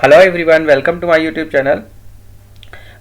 Hello everyone, welcome to my YouTube channel.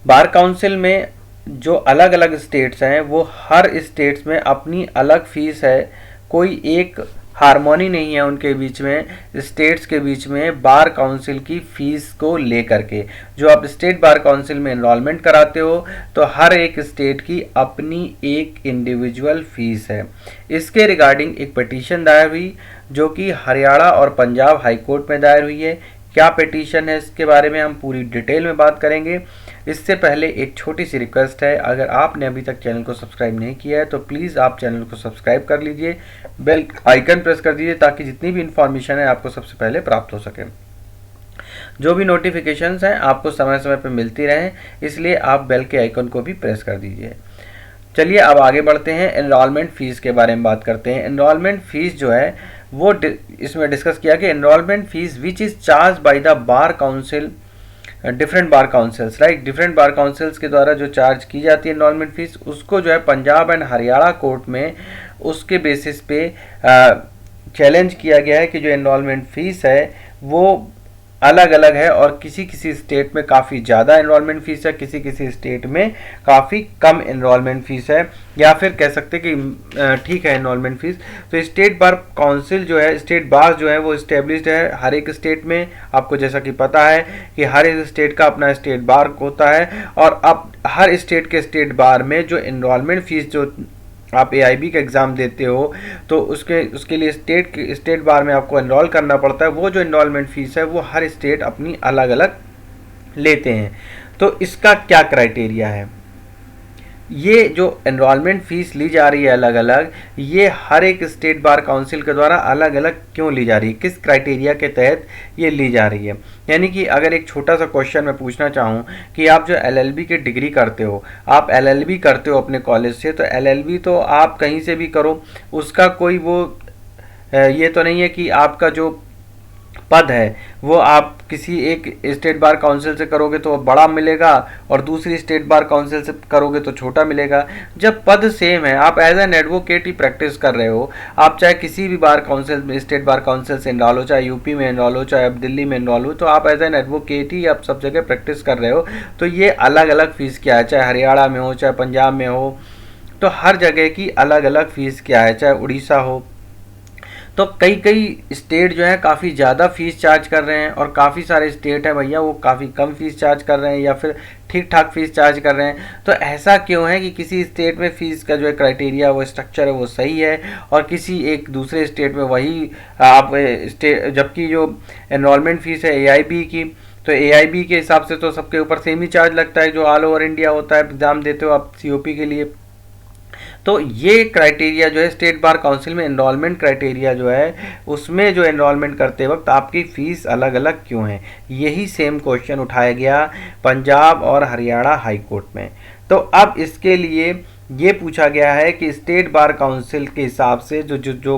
Bar council में जो अलग अलग स्टेट्स हैं वो हर स्टेट्स में अपनी अलग फीस है। कोई एक हार्मोनी नहीं है उनके बीच में, स्टेट्स के बीच में बार काउंसिल की फ़ीस को लेकर के। जो आप स्टेट बार काउंसिल में एनरोलमेंट कराते हो तो हर एक स्टेट की अपनी एक इंडिविजुअल फ़ीस है। इसके रिगार्डिंग एक पिटीशन दायर हुई जो कि हरियाणा और पंजाब हाई कोर्ट में दायर हुई है। क्या पिटीशन है इसके बारे में हम पूरी डिटेल में बात करेंगे। इससे पहले एक छोटी सी रिक्वेस्ट है, अगर आपने अभी तक चैनल को सब्सक्राइब नहीं किया है तो प्लीज़ आप चैनल को सब्सक्राइब कर लीजिए, बेल आइकन प्रेस कर दीजिए ताकि जितनी भी इंफॉर्मेशन है आपको सबसे पहले प्राप्त हो सके। जो भी नोटिफिकेशंस हैं आपको समय समय पर मिलती रहें, इसलिए आप बेल के आइकन को भी प्रेस कर दीजिए। चलिए अब आगे बढ़ते हैं, एनरोलमेंट फ़ीस के बारे में बात करते हैं। एनरोलमेंट फ़ीस जो है वो इसमें डिस्कस किया कि enrolment fees which is charge by the bar council, different bar councils, right. Different bar councils के द्वारा जो चार्ज की जाती है एनरोलमेंट फीस, उसको जो है पंजाब एंड हरियाणा कोर्ट में उसके बेसिस पे चैलेंज किया गया है कि जो एनरोलमेंट फीस है वो अलग अलग है और किसी किसी स्टेट में काफ़ी ज़्यादा एनरोलमेंट फ़ीस है, किसी किसी स्टेट में काफ़ी कम एनरोलमेंट फ़ीस है, या फिर कह सकते कि ठीक है एनरोलमेंट फ़ीस। तो स्टेट बार काउंसिल जो है, स्टेट बार जो है वो इस्टेब्लिश्ड है हर एक स्टेट में। आपको जैसा कि पता है कि हर एक स्टेट का अपना स्टेट बार होता है, और अब हर स्टेट के स्टेट बार में जो एनरोलमेंट फ़ीस जो आप एआईबी का एग्ज़ाम देते हो तो उसके लिए स्टेट बार में आपको एनरोल करना पड़ता है। वो जो एनरोलमेंट फ़ीस है वो हर स्टेट अपनी अलग अलग लेते हैं। तो इसका क्या क्राइटेरिया है, ये जो एनरोलमेंट फ़ीस ली जा रही है अलग अलग, ये हर एक स्टेट बार काउंसिल के द्वारा अलग अलग क्यों ली जा रही है, किस क्राइटेरिया के तहत ये ली जा रही है। यानी कि अगर एक छोटा सा क्वेश्चन मैं पूछना चाहूँ कि आप जो एलएलबी की डिग्री करते हो, आप एलएलबी करते हो अपने कॉलेज से, तो एलएलबी तो आप कहीं से भी करो, उसका कोई वो ये तो नहीं है कि आपका जो पद है वो आप किसी एक स्टेट बार काउंसिल से करोगे तो बड़ा मिलेगा और दूसरी स्टेट बार काउंसिल से करोगे तो छोटा मिलेगा। जब पद सेम है, आप एज एन एडवोकेट ही प्रैक्टिस कर रहे हो, आप चाहे किसी भी बार काउंसिल में, स्टेट बार काउंसिल से एनरोल हो, चाहे यूपी में एनरोल हो, चाहे अब दिल्ली में एनरोल हो, तो आप एज एन एडवोकेट ही आप सब जगह प्रैक्टिस कर रहे हो। तो ये अलग अलग फ़ीस क्या है, चाहे हरियाणा में हो चाहे पंजाब में हो, तो हर जगह की अलग अलग फ़ीस क्या है, चाहे उड़ीसा हो। तो कई कई स्टेट जो है काफ़ी ज़्यादा फ़ीस चार्ज कर रहे हैं और काफ़ी सारे स्टेट हैं भैया वो काफ़ी कम फ़ीस चार्ज कर रहे हैं या फिर ठीक ठाक फ़ीस चार्ज कर रहे हैं। तो ऐसा क्यों है कि किसी स्टेट में फ़ीस का जो है क्राइटेरिया, वो स्ट्रक्चर है वो सही है और किसी एक दूसरे स्टेट में वही आप स्टेट, जबकि जो एनरोलमेंट फ़ीस है एआईबी की, तो एआईबी के हिसाब से तो सबके ऊपर सेम ही चार्ज लगता है जो ऑल ओवर इंडिया होता है, एग्ज़ाम देते हो आप सीओपी के लिए। तो ये क्राइटेरिया जो है स्टेट बार काउंसिल में, एनरोलमेंट क्राइटेरिया जो है उसमें जो एनरोलमेंट करते वक्त आपकी फ़ीस अलग अलग क्यों है, यही सेम क्वेश्चन उठाया गया पंजाब और हरियाणा हाई कोर्ट में। तो अब इसके लिए ये पूछा गया है कि स्टेट बार काउंसिल के हिसाब से जो जो जो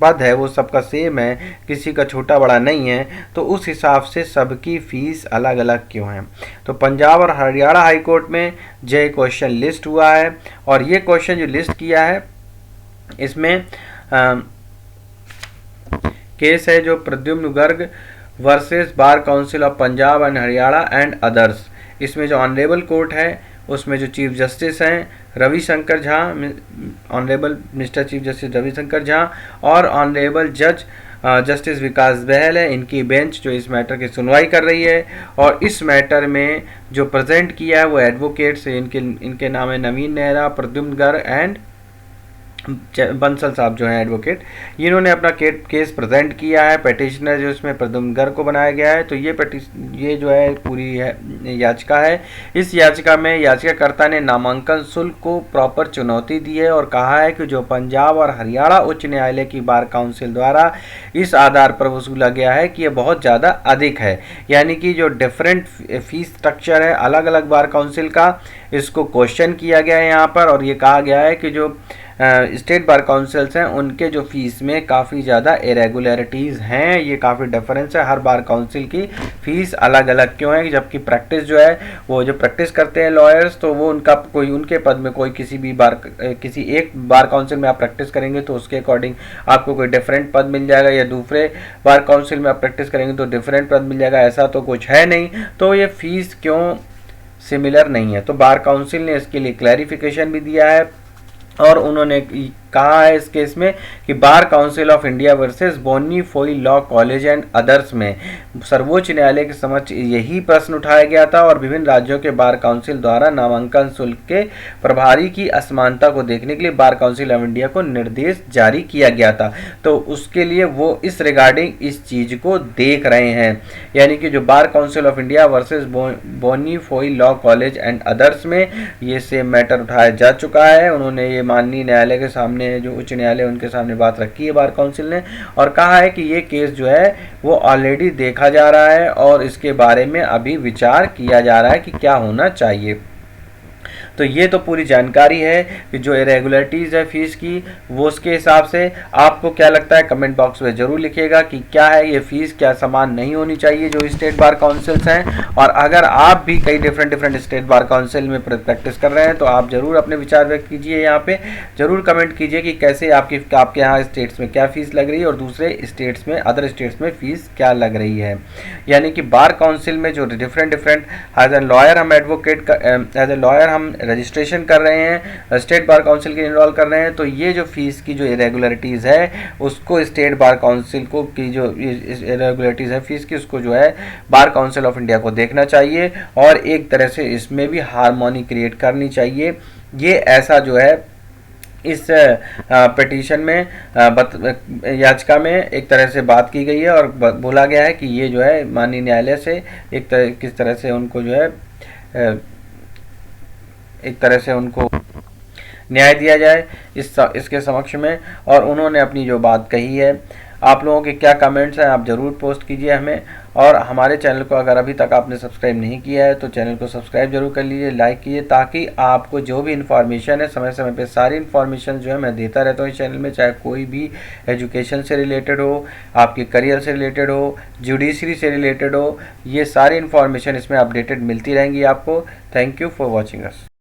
पद है वो सबका सेम है, किसी का छोटा बड़ा नहीं है, तो उस हिसाब से सबकी फ़ीस अलग अलग क्यों है। तो पंजाब और हरियाणा हाई कोर्ट में जो क्वेश्चन लिस्ट हुआ है, और ये क्वेश्चन जो लिस्ट किया है इसमें केस है जो Pradyumn Garg versus bar council of Punjab and Haryana and others. इसमें जो ऑनरेबल कोर्ट है उसमें जो चीफ जस्टिस हैं Ravishankar Jha, honourable mister chief justice Ravishankar Jha, और ऑनरेबल जज जस्टिस विकास बहल है, इनकी बेंच जो इस मैटर की सुनवाई कर रही है। और इस मैटर में जो प्रेजेंट किया है वो एडवोकेट्स, इनके नाम है नवीन नेहरा, प्रद्युम्न गर्ग एंड बंसल साहब जो हैं एडवोकेट, इन्होंने अपना केस प्रेजेंट किया है। पिटिशनर जो इसमें प्रद्युम्न गर्ग को बनाया गया है। तो ये जो है पूरी है याचिका है। इस याचिका में याचिकाकर्ता ने नामांकन शुल्क को प्रॉपर चुनौती दी है और कहा है कि जो पंजाब और हरियाणा उच्च न्यायालय की बार काउंसिल द्वारा इस आधार पर वसूला गया है कि यह बहुत ज़्यादा अधिक है, यानी कि जो डिफरेंट फीस स्ट्रक्चर है अलग अलग बार काउंसिल का, इसको क्वेश्चन किया गया है यहाँ पर। और ये कहा गया है कि जो स्टेट बार काउंसिल्स हैं उनके जो फीस में काफ़ी ज़्यादा इरेगुलरिटीज़ हैं, ये काफ़ी डिफरेंस है। हर बार काउंसिल की फ़ीस अलग अलग क्यों है, जबकि प्रैक्टिस जो है वो जो प्रैक्टिस करते हैं लॉयर्स, तो वो उनका कोई उनके पद में कोई किसी एक बार काउंसिल में आप प्रैक्टिस करेंगे तो उसके अकॉर्डिंग आपको कोई डिफरेंट पद मिल जाएगा, या दूसरे बार काउंसिल में आप प्रैक्टिस करेंगे तो डिफरेंट पद मिल जाएगा, ऐसा तो कुछ है नहीं। तो ये फीस क्यों सिमिलर नहीं है, तो बार काउंसिल ने इसके लिए क्लैरिफिकेशन भी दिया है और उन्होंने कहा है इस केस में कि bar council of India versus Bonnie Foi law college and others में सर्वोच्च न्यायालय के समक्ष यही प्रश्न उठाया गया था और विभिन्न राज्यों के बार काउंसिल द्वारा नामांकन शुल्क के प्रभारी की असमानता को देखने के लिए बार काउंसिल ऑफ इंडिया को निर्देश जारी किया गया था। तो उसके लिए वो इस रिगार्डिंग इस चीज को देख रहे हैं, यानी कि जो bar council of India versus Bonnie Foi law college and others में ये सेम मैटर उठाया जा चुका है। उन्होंने ये माननीय न्यायालय के सामने, जो उच्च न्यायालय उनके सामने बात रखी है बार काउंसिल ने, और कहा है कि ये केस जो है वो ऑलरेडी देखा जा रहा है और इसके बारे में अभी विचार किया जा रहा है कि क्या होना चाहिए। तो ये तो पूरी जानकारी है कि जो इरेगुलरिटीज़ है फीस की, वो उसके हिसाब से आपको क्या लगता है कमेंट बॉक्स में ज़रूर लिखिएगा कि क्या है ये फ़ीस, क्या समान नहीं होनी चाहिए जो स्टेट बार काउंसिल्स हैं। और अगर आप भी कई डिफरेंट स्टेट बार काउंसिल में प्रैक्टिस कर रहे हैं तो आप ज़रूर अपने विचार व्यक्त कीजिए, यहाँ पे ज़रूर कमेंट कीजिए कि कैसे आपके यहाँ स्टेट्स में क्या फ़ीस लग रही है और दूसरे स्टेट्स में, अदर स्टेट्स में फ़ीस क्या लग रही है। यानी कि बार काउंसिल में जो डिफरेंट एज ए लॉयर हम एडवोकेट, एज ए लॉयर हम रजिस्ट्रेशन कर रहे हैं, स्टेट बार काउंसिल के इनरोल कर रहे हैं, तो ये जो फीस की जो इरेगुलरिटीज़ है उसको स्टेट बार काउंसिल को की जो इरेगुलरिटीज़ है फीस की, उसको जो है बार काउंसिल ऑफ इंडिया को देखना चाहिए और एक तरह से इसमें भी हार्मोनी क्रिएट करनी चाहिए। ये ऐसा जो है इस पिटीशन में याचिका में एक तरह से बात की गई है और बोला गया है कि ये जो है माननीय न्यायालय से किस तरह से उनको जो है एक तरह से उनको न्याय दिया जाए इसके समक्ष में। और उन्होंने अपनी जो बात कही है, आप लोगों के क्या कमेंट्स हैं आप ज़रूर पोस्ट कीजिए हमें। और हमारे चैनल को अगर अभी तक आपने सब्सक्राइब नहीं किया है तो चैनल को सब्सक्राइब जरूर कर लीजिए, लाइक कीजिए, ताकि आपको जो भी इन्फॉर्मेशन है समय समय पे सारी इन्फॉर्मेशन जो है मैं देता रहता हूँ इस चैनल में, चाहे कोई भी एजुकेशन से रिलेटेड हो, आपके करियर से रिलेटेड हो, जुडिशरी से रिलेटेड हो, ये सारी इन्फॉर्मेशन इसमें अपडेटेड मिलती रहेंगी आपको। Thank you for watching us.